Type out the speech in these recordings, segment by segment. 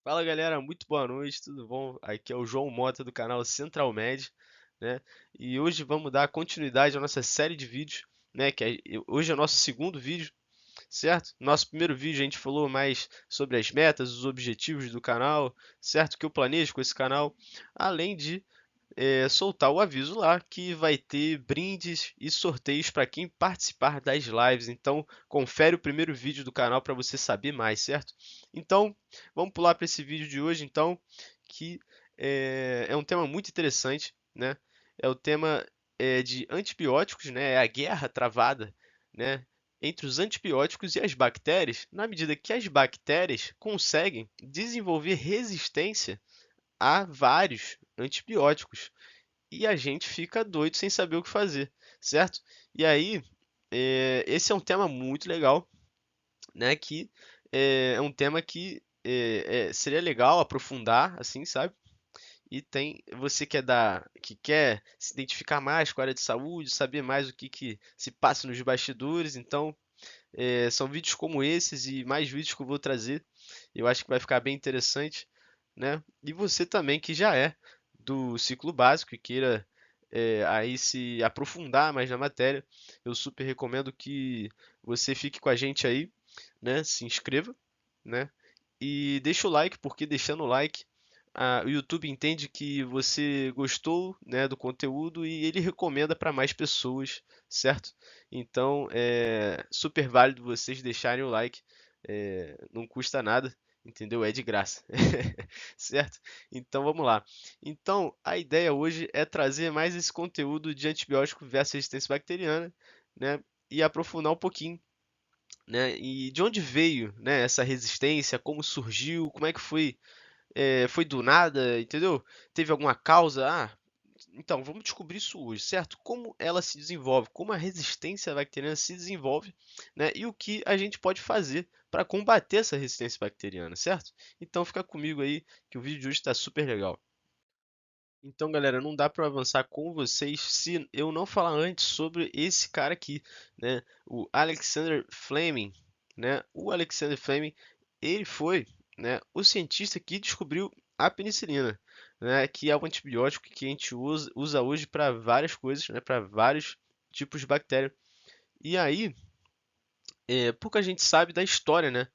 Fala galera, muito boa noite, tudo bom? Aqui é o João Mota do canal Central Med, né? E hoje vamos dar continuidade à nossa série de vídeos, né? Hoje é o nosso segundo vídeo, certo? Nosso primeiro vídeo a gente falou mais sobre as metas, os objetivos do canal, certo? O que eu planejo com esse canal, além de soltar o aviso lá que vai ter brindes e sorteios para quem participar das lives. Então, confere o primeiro vídeo do canal para você saber mais, certo? Então, vamos pular para esse vídeo de hoje, então, que é um tema muito interessante, né? É o tema de antibióticos, né? É a guerra travada, né? Entre os antibióticos e as bactérias, na medida que as bactérias conseguem desenvolver resistência a vários antibióticos e a gente fica doido sem saber o que fazer, certo? E aí, esse é um tema muito legal, né? Que é um tema que seria legal aprofundar, assim, sabe? E tem você que quer se identificar mais com a área de saúde, saber mais o que se passa nos bastidores. Então, são vídeos como esses e mais vídeos que eu vou trazer. Eu acho que vai ficar bem interessante, né? E você também que já é do ciclo básico e queira aí se aprofundar mais na matéria, eu super recomendo que você fique com a gente aí, né? Se inscreva, né? E deixa o like, porque deixando o like, o YouTube entende que você gostou, né, do conteúdo e ele recomenda para mais pessoas, certo? Então é super válido vocês deixarem o like, não custa nada, entendeu? É de graça, certo? Então vamos lá. Então a ideia hoje é trazer mais esse conteúdo de antibiótico versus resistência bacteriana, né? E aprofundar um pouquinho, né? E de onde veio, né, essa resistência, como surgiu, como é que foi, foi do nada, entendeu? Teve alguma causa? Então vamos descobrir isso hoje, certo? Como ela se desenvolve, como a resistência bacteriana se desenvolve, né? E o que a gente pode fazer para combater essa resistência bacteriana, certo? Então fica comigo aí que o vídeo de hoje está super legal. Então, galera, não dá para avançar com vocês se eu não falar antes sobre esse cara aqui, né? O Alexander Fleming, né? O Alexander Fleming, ele foi, né, o cientista que descobriu a penicilina, né? Que é o antibiótico que a gente usa hoje para várias coisas, né? Para vários tipos de bactéria. E aí, pouca gente sabe da história, né?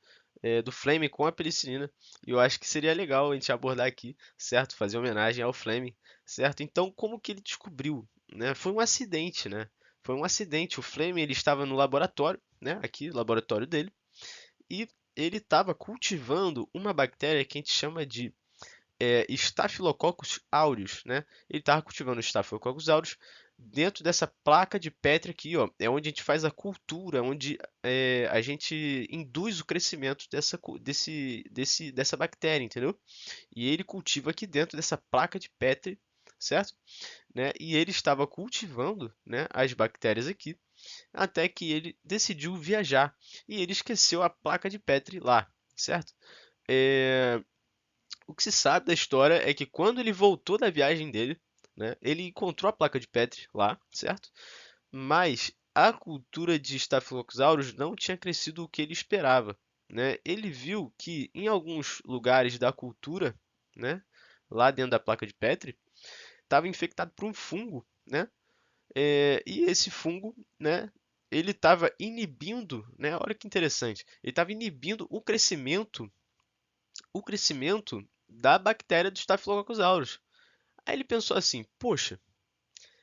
Do Fleming com a penicilina. E eu acho que seria legal a gente abordar aqui, certo? Fazer homenagem ao Fleming, certo? Então, como que ele descobriu, né? Foi um acidente, né? Foi um acidente. O Fleming ele estava no laboratório, né? Aqui, laboratório dele, e ele estava cultivando uma bactéria que a gente chama de Staphylococcus aureus, né? Ele estava cultivando o Staphylococcus aureus dentro dessa placa de Petri aqui, ó, é onde a gente faz a cultura, onde a gente induz o crescimento dessa bactéria, entendeu? E ele cultiva aqui dentro dessa placa de Petri, certo? Né? E ele estava cultivando, né, as bactérias aqui, até que ele decidiu viajar e ele esqueceu a placa de Petri lá, certo? É, o que se sabe da história é que quando ele voltou da viagem dele, né, ele encontrou a placa de Petri lá, certo? Mas a cultura de Staphylococcus aureus não tinha crescido o que ele esperava, né? Ele viu que em alguns lugares da cultura, né, lá dentro da placa de Petri, estava infectado por um fungo, né? E esse fungo, né, ele estava inibindo, né? Olha que interessante, ele estava inibindo o crescimento da bactéria do Staphylococcus aureus. Aí ele pensou assim: poxa,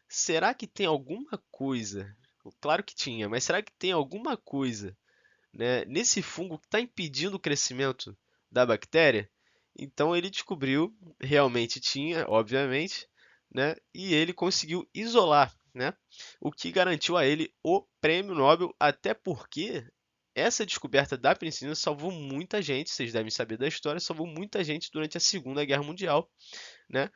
será que tem alguma coisa? Claro que tinha, mas será que tem alguma coisa, né, nesse fungo que está impedindo o crescimento da bactéria? Então ele descobriu, realmente tinha, obviamente, né, e ele conseguiu isolar, né, o que garantiu a ele o prêmio Nobel, até porque essa descoberta da penicilina salvou muita gente, vocês devem saber da história, salvou muita gente durante a Segunda Guerra Mundial, né?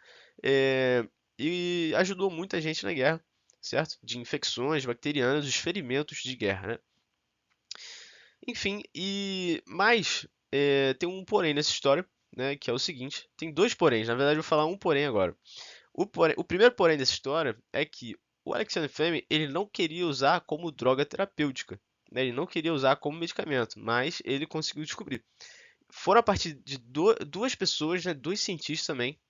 É, e ajudou muita gente na guerra, certo? De infecções bacterianas, os ferimentos de guerra, né? Enfim, mas tem um porém nessa história, né? Que é o seguinte: tem dois poréns. Na verdade, eu vou falar um porém agora. O primeiro porém dessa história é que o Alexander Fleming ele não queria usar como droga terapêutica, né? Ele não queria usar como medicamento, mas ele conseguiu descobrir. foram a partir de duas pessoas, né, dois cientistas também,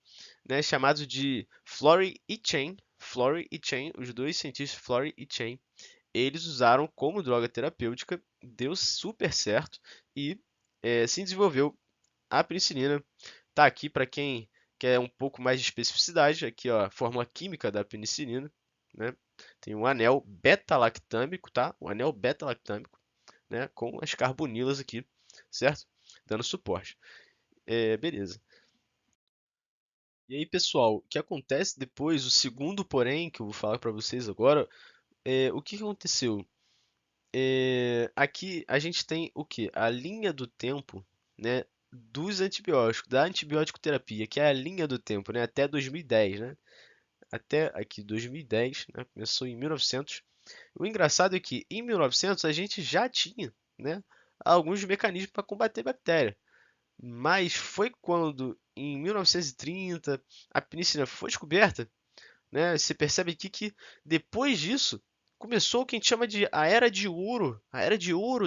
né, chamados de Florey e Chen. Florey e Chen, os dois cientistas Florey e Chen, eles usaram como droga terapêutica, deu super certo e se desenvolveu a penicilina. Tá aqui para quem quer um pouco mais de especificidade, aqui ó, a fórmula química da penicilina, né? Tem um anel beta-lactâmico, tá? Um anel beta-lactâmico, né? Com as carbonilas aqui, certo? Dando suporte. Beleza. E aí, pessoal, o que acontece depois, o segundo porém, que eu vou falar para vocês agora, o que que aconteceu? Aqui a gente tem o que? A linha do tempo, né, dos antibióticos, da antibiótico terapia, que é a linha do tempo, né, até 2010, né? Até aqui 2010, né, começou em 1900. O engraçado é que em 1900 a gente já tinha, né, alguns mecanismos para combater bactéria. Mas foi quando, em 1930, a penicilina foi descoberta, né? Você percebe aqui que depois disso começou o que a gente chama de a era de ouro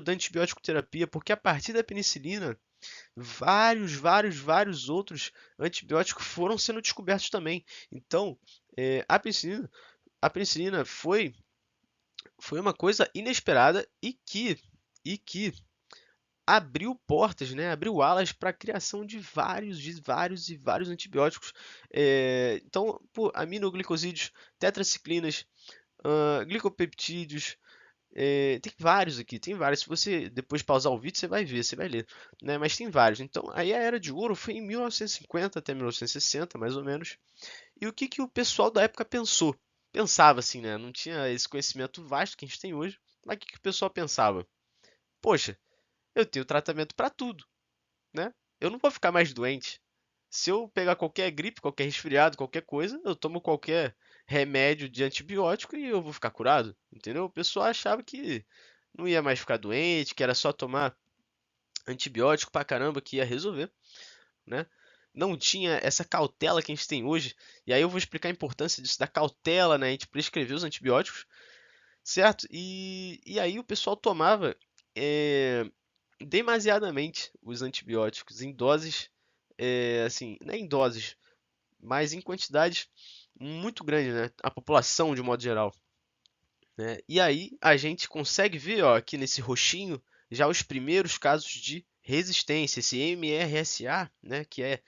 da antibiótico terapia, porque a partir da penicilina, vários outros antibióticos foram sendo descobertos também. Então, a penicilina foi uma coisa inesperada e que abriu portas, né? Abriu alas para a criação de vários antibióticos. Então, por aminoglicosídeos, tetraciclinas, glicopeptídeos, tem vários aqui, tem vários. Se você depois pausar o vídeo, você vai ver, você vai ler, né? Mas tem vários. Então, aí a Era de Ouro foi em 1950 até 1960, mais ou menos. E o que que o pessoal da época pensou? Pensava assim, né? Não tinha esse conhecimento vasto que a gente tem hoje. Mas o que que o pessoal pensava? Poxa, eu tenho tratamento para tudo, né? Eu não vou ficar mais doente. Se eu pegar qualquer gripe, qualquer resfriado, qualquer coisa, eu tomo qualquer remédio de antibiótico e eu vou ficar curado, entendeu? O pessoal achava que não ia mais ficar doente, que era só tomar antibiótico pra caramba que ia resolver, né? Não tinha essa cautela que a gente tem hoje. E aí eu vou explicar a importância disso, da cautela, né? A gente prescrever os antibióticos, certo? E aí o pessoal tomava demasiadamente os antibióticos em doses, assim, não é em doses, mas em quantidades muito grandes, né? A população de modo geral, né? E aí a gente consegue ver, ó, aqui nesse roxinho já os primeiros casos de resistência, esse MRSA, né? Que é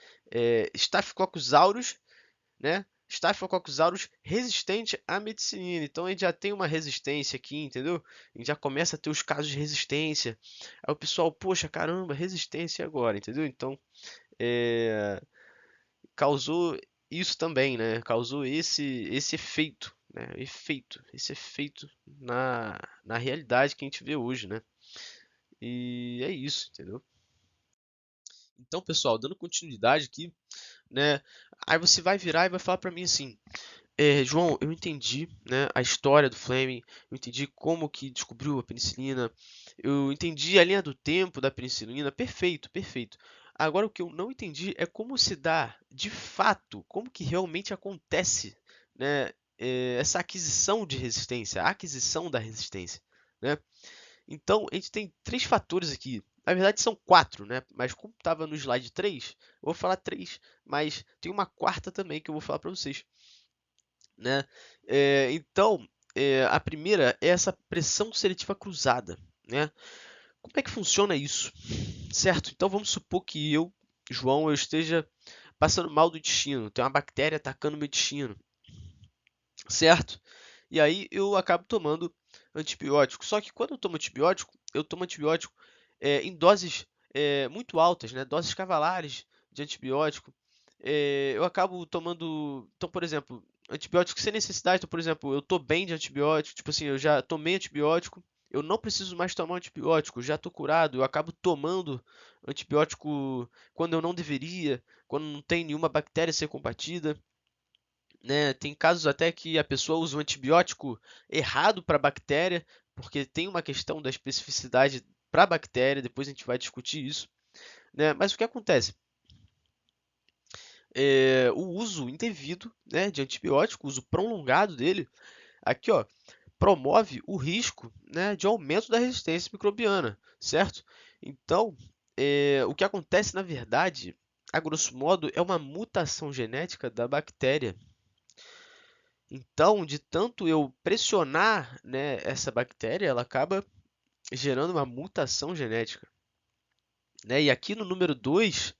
Staphylococcus aureus, né? Staphylococcus aureus resistente à medicinina. Então a gente já tem uma resistência aqui, entendeu? A gente já começa a ter os casos de resistência. Aí o pessoal, poxa, caramba, resistência agora, entendeu? Então é, causou isso também, né? Causou esse efeito, né? Esse efeito na realidade que a gente vê hoje, né? E é isso, entendeu? Então, pessoal, dando continuidade aqui, né? Aí você vai virar e vai falar para mim assim: João, eu entendi, né, a história do Fleming, eu entendi como que descobriu a penicilina, eu entendi a linha do tempo da penicilina, perfeito, perfeito. Agora o que eu não entendi é como se dá, de fato, como que realmente acontece, né, essa aquisição de resistência, a aquisição da resistência, né? Então, a gente tem três fatores aqui. Na verdade, são quatro, né? Mas como estava no slide 3, eu vou falar três, mas tem uma quarta também que eu vou falar para vocês, né? Então, a primeira é essa pressão seletiva cruzada, né? Como é que funciona isso? Certo? Então vamos supor que eu, João, eu esteja passando mal do intestino, tem uma bactéria atacando meu intestino, certo? E aí eu acabo tomando antibiótico. Só que quando eu tomo antibiótico em doses muito altas, né? Doses cavalares de antibiótico. Eu acabo tomando. Então, por exemplo, antibiótico sem necessidade. Então, por exemplo, eu tô bem de antibiótico. Tipo assim, eu já tomei antibiótico. Eu não preciso mais tomar antibiótico, já tô curado. Eu acabo tomando antibiótico quando eu não deveria, quando não tem nenhuma bactéria a ser combatida, né? Tem casos até que a pessoa usa o antibiótico errado para a bactéria, porque tem uma questão da especificidade para a bactéria, depois a gente vai discutir isso, né? Mas o que acontece? O uso indevido, né, de antibiótico, o uso prolongado dele, aqui ó, promove o risco, né, de aumento da resistência microbiana, certo? Então, o que acontece, na verdade, a grosso modo, é uma mutação genética da bactéria. Então, de tanto eu pressionar, né, essa bactéria, ela acaba gerando uma mutação genética, né? E aqui no número 2,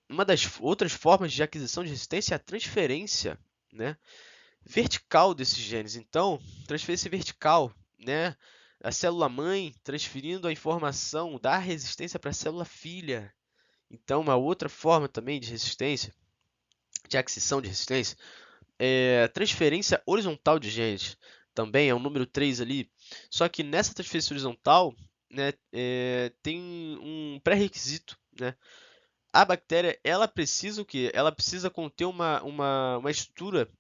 uma das outras formas de aquisição de resistência é a transferência, né, vertical desses genes. Então, transferência vertical, né? A célula mãe transferindo a informação da resistência para a célula filha. Então, uma outra forma também de resistência, de aquisição de resistência, é a transferência horizontal de genes. Também é o número 3 ali. Só que nessa transferência horizontal, né, tem um pré-requisito, né? A bactéria, ela precisa o quê? Ela precisa conter uma estrutura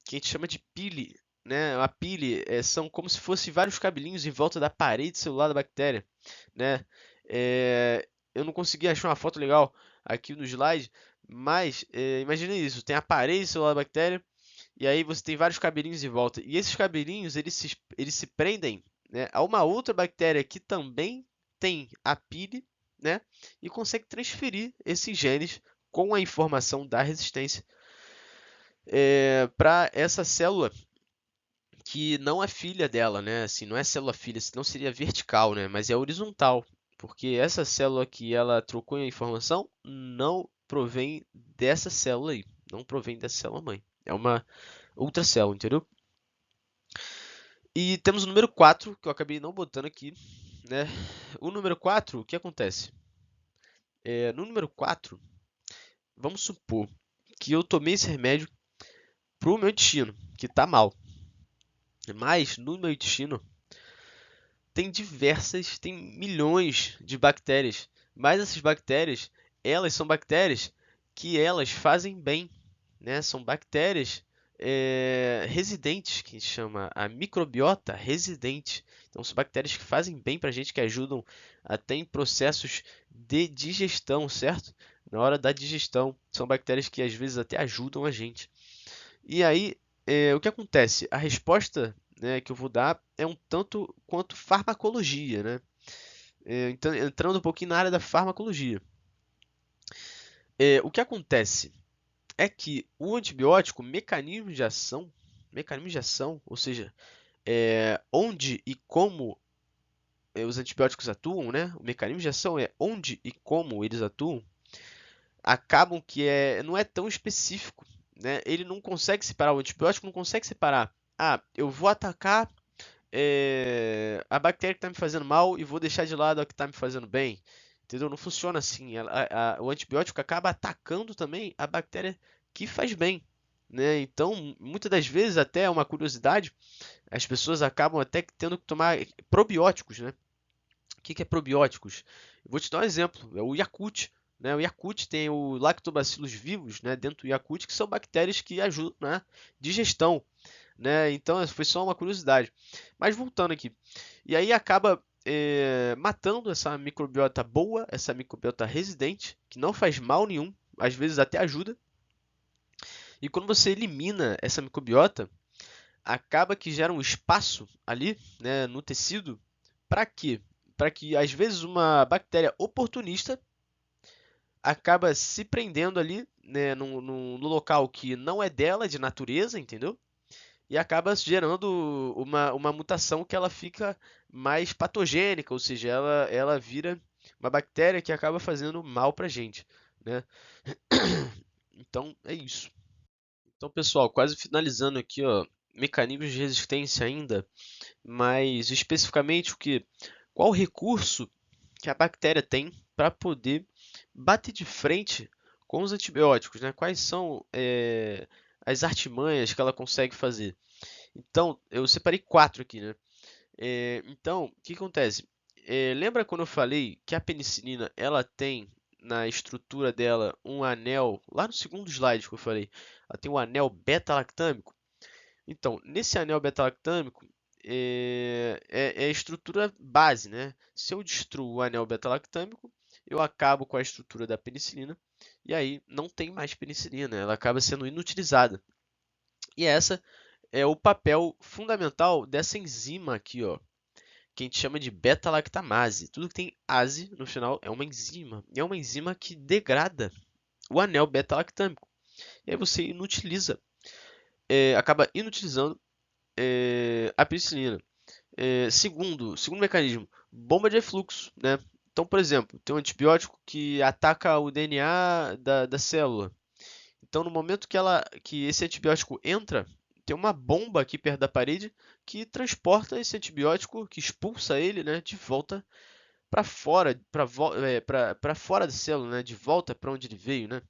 que a gente chama de pile, né? A pile são como se fossem vários cabelinhos em volta da parede celular da bactéria, né? Eu não consegui achar uma foto legal aqui no slide, mas imagine isso, tem a parede celular da bactéria e aí você tem vários cabelinhos em volta. E esses cabelinhos, eles se prendem, né, a uma outra bactéria que também tem a pile, né? E consegue transferir esses genes com a informação da resistência para essa célula que não é filha dela, né? Assim, não é célula filha, senão seria vertical, né? Mas é horizontal, porque essa célula que ela trocou a informação não provém dessa célula aí, não provém dessa célula mãe. É uma outra célula, entendeu? E temos o número 4, que eu acabei não botando aqui, né? O número 4, o que acontece? No número 4, vamos supor que eu tomei esse remédio pro meu intestino, que tá mal. Mas no meu intestino tem milhões de bactérias. Mas essas bactérias, elas são bactérias que elas fazem bem, né? São bactérias residentes, que a gente chama a microbiota residente. Então, são bactérias que fazem bem para a gente, que ajudam até em processos de digestão, certo? Na hora da digestão, são bactérias que às vezes até ajudam a gente. E aí, o que acontece? A resposta, né, que eu vou dar é um tanto quanto farmacologia, né? Então, entrando um pouquinho na área da farmacologia. O que acontece é que o antibiótico, mecanismo de ação, ou seja, onde e como os antibióticos atuam, né? O mecanismo de ação é onde e como eles atuam, acabam que não é tão específico, né? Ele não consegue separar, o antibiótico não consegue separar. Ah, eu vou atacar a bactéria que está me fazendo mal e vou deixar de lado a que está me fazendo bem. Entendeu? Não funciona assim. O antibiótico acaba atacando também a bactéria que faz bem. Né? Então, muitas das vezes, até é uma curiosidade, as pessoas acabam até tendo que tomar probióticos. Né? O que é probióticos? Eu vou te dar um exemplo, é o Yakult. Né? O Yakult tem o lactobacillus vivos, né, dentro do Yakult, que são bactérias que ajudam na digestão, né? Então, foi só uma curiosidade. Mas voltando aqui, e aí acaba matando essa microbiota boa, essa microbiota residente, que não faz mal nenhum, às vezes até ajuda. E quando você elimina essa microbiota, acaba que gera um espaço ali, né, no tecido. Para quê? Para que às vezes uma bactéria oportunista acaba se prendendo ali, né, no local que não é dela, de natureza, entendeu? E acaba gerando uma mutação que ela fica mais patogênica, ou seja, ela vira uma bactéria que acaba fazendo mal para a gente, né? Então é isso. Então, pessoal, quase finalizando aqui, ó, mecanismos de resistência ainda, mas especificamente qual o recurso que a bactéria tem para poder bater de frente com os antibióticos, né? Quais são as artimanhas que ela consegue fazer? Então, eu separei 4 aqui, né? Então, o que acontece? Lembra quando eu falei que a penicilina ela tem na estrutura dela um anel, lá no segundo slide que eu falei, ela tem um anel beta-lactâmico? Então, nesse anel beta-lactâmico é a estrutura base, né? Se eu destruo o anel beta-lactâmico, eu acabo com a estrutura da penicilina e aí não tem mais penicilina, ela acaba sendo inutilizada. E essa é o papel fundamental dessa enzima aqui, ó, que a gente chama de beta-lactamase. Tudo que tem ase no final é uma enzima. E é uma enzima que degrada o anel beta-lactâmico. E aí você inutiliza, acaba inutilizando a penicilina. Segundo mecanismo, bomba de refluxo, né? Então, por exemplo, tem um antibiótico que ataca o DNA da célula. Então, no momento que esse antibiótico entra, tem uma bomba aqui perto da parede que transporta esse antibiótico, que expulsa ele, né, de volta para fora, para fora da célula, né, de volta para onde ele veio, né?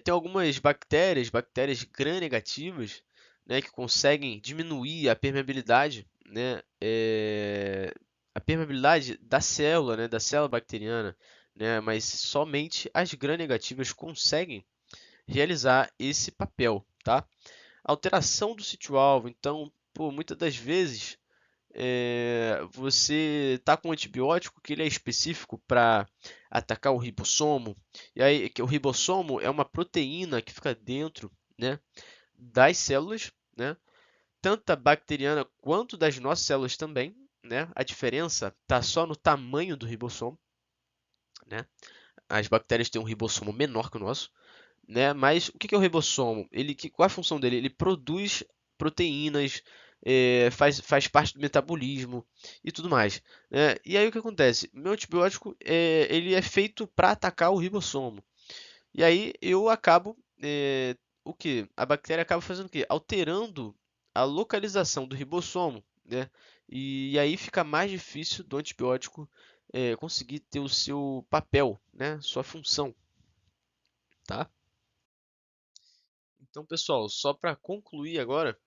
Tem algumas bactérias gram-negativas, né, que conseguem diminuir a permeabilidade, né, a permeabilidade da célula bacteriana, né, mas somente as gram-negativas conseguem realizar esse papel, tá? Alteração do sítio-alvo, então, pô, muitas das vezes você está com um antibiótico que ele é específico para atacar o ribossomo, e aí que o ribossomo é uma proteína que fica dentro, né, das células, né, tanto da bacteriana quanto das nossas células também, né? A diferença está só no tamanho do ribossomo, né? As bactérias têm um ribossomo menor que o nosso, né? Mas o que é o ribossomo? Qual é a função dele? Ele produz proteínas, faz parte do metabolismo e tudo mais, né? E aí o que acontece? Meu antibiótico ele é feito para atacar o ribossomo. E aí eu acabo o que? A bactéria acaba fazendo o quê? Alterando a localização do ribossomo, né? E aí fica mais difícil do antibiótico conseguir ter o seu papel, né? Sua função, tá? Então, pessoal, só para concluir agora,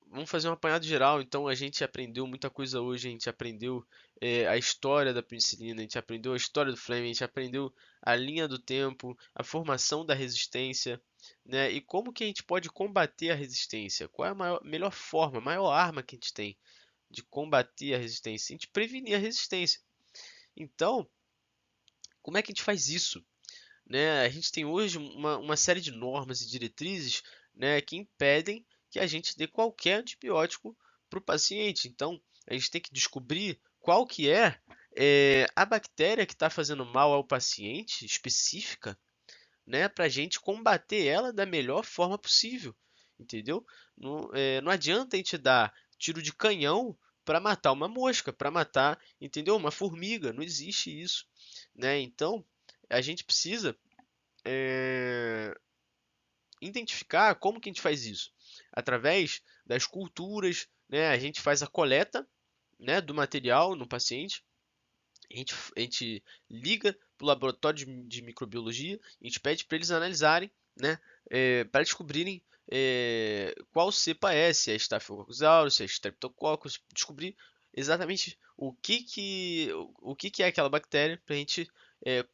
vamos fazer um apanhado geral. Então, a gente aprendeu muita coisa hoje. A gente aprendeu a história da penicilina, a gente aprendeu a história do Fleming, a gente aprendeu a linha do tempo, a formação da resistência, né? E como que a gente pode combater a resistência? Qual é a melhor forma, a maior arma que a gente tem de combater a resistência? A gente prevenir a resistência. Então, como é que a gente faz isso? Né? A gente tem hoje uma série de normas e diretrizes, né, que impedem que a gente dê qualquer antibiótico para o paciente. Então, a gente tem que descobrir qual que é a bactéria que está fazendo mal ao paciente específica, né, para a gente combater ela da melhor forma possível, entendeu? Não adianta a gente dar tiro de canhão para matar uma mosca, para matar, entendeu? Uma formiga, não existe isso, né? Então, a gente precisa é, identificar como que a gente faz isso. Através das culturas, né? A gente faz a coleta, né, do material no paciente, a gente liga para o laboratório de microbiologia, a gente pede para eles analisarem, né, para descobrirem qual cepa é, se é Staphylococcus aureus, se é Streptococcus, descobrir exatamente o que é aquela bactéria para a gente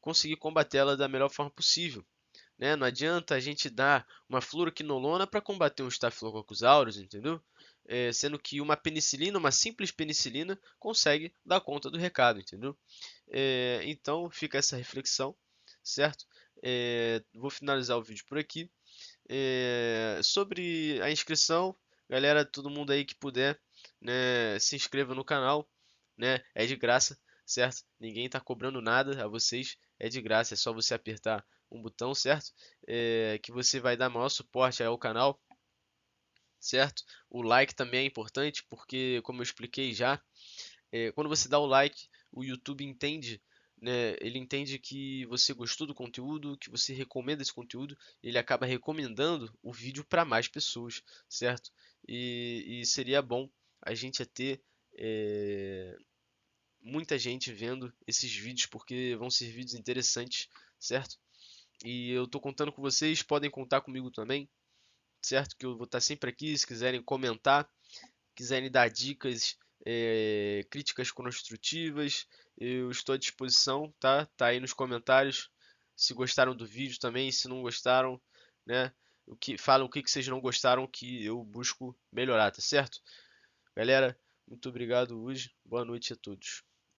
conseguir combatê-la da melhor forma possível, né? Não adianta a gente dar uma fluoroquinolona para combater um Staphylococcus aureus, entendeu? Sendo que uma penicilina, uma simples penicilina, consegue dar conta do recado, entendeu? Então fica essa reflexão, certo? Vou finalizar o vídeo por aqui. Sobre a inscrição, galera, todo mundo aí que puder, né, se inscreva no canal, né? É de graça, certo? Ninguém está cobrando nada a vocês, é de graça, é só você apertar um botão, certo? Que você vai dar maior suporte ao canal, certo? O like também é importante, porque, como eu expliquei já, quando você dá o like, o YouTube entende, né? Ele entende que você gostou do conteúdo, que você recomenda esse conteúdo, ele acaba recomendando o vídeo para mais pessoas, certo? E seria bom a gente ter muita gente vendo esses vídeos, porque vão ser vídeos interessantes, certo? E eu estou contando com vocês, podem contar comigo também, certo? Que eu vou estar sempre aqui, se quiserem comentar, quiserem dar dicas, críticas construtivas, eu estou à disposição, tá? Tá aí nos comentários. Se gostaram do vídeo também, se não gostaram, né? Falam o que vocês não gostaram que eu busco melhorar, tá certo? Galera, muito obrigado hoje. Boa noite a todos.